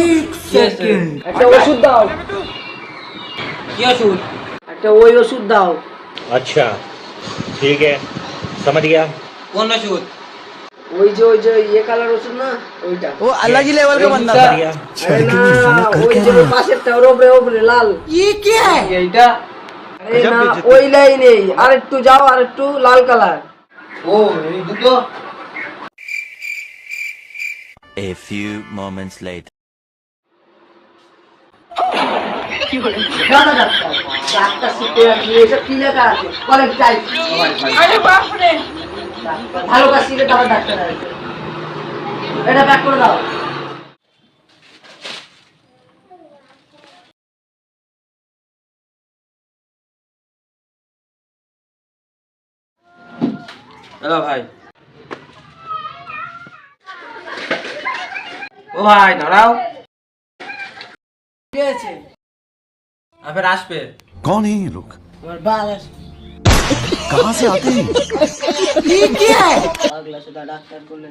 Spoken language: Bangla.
एक सेकंड একটা ওষুধ দাও। কি ওষুধ? একটা ওই ওষুধ দাও। अच्छा ठीक है समझ गया। কোন ওষুধ? ওই যে ইয়ে কালার ওষুধ না ওইটা। वो अलग ही लेवल का बंदा समझ था। गया। আরে না ওই যে পাশেরটা ওপরে লাল। ये क्या है? এইটা আরে না ওই লাইনে আরেকটু যাও আরেকটু লাল কালার। ও এই দুটো। A few moments later. দাদা ডাক্তার শিখতে যাচ্ছি এসব কি লেখা আছে কলেজ চাই। আরে বাপ রে। ভালো কাজ শিখে তারপর ডাক্তার আসবে। এটা প্যাক করে দাও। হ্যালো ভাই। ও ভাই দাঁড়াও। কি আছে আবার আসবে। कौन है ये लोग? আমার বাল আছে। कहाँ से आते हैं? পাগলা সুদা ডাক্তার করলে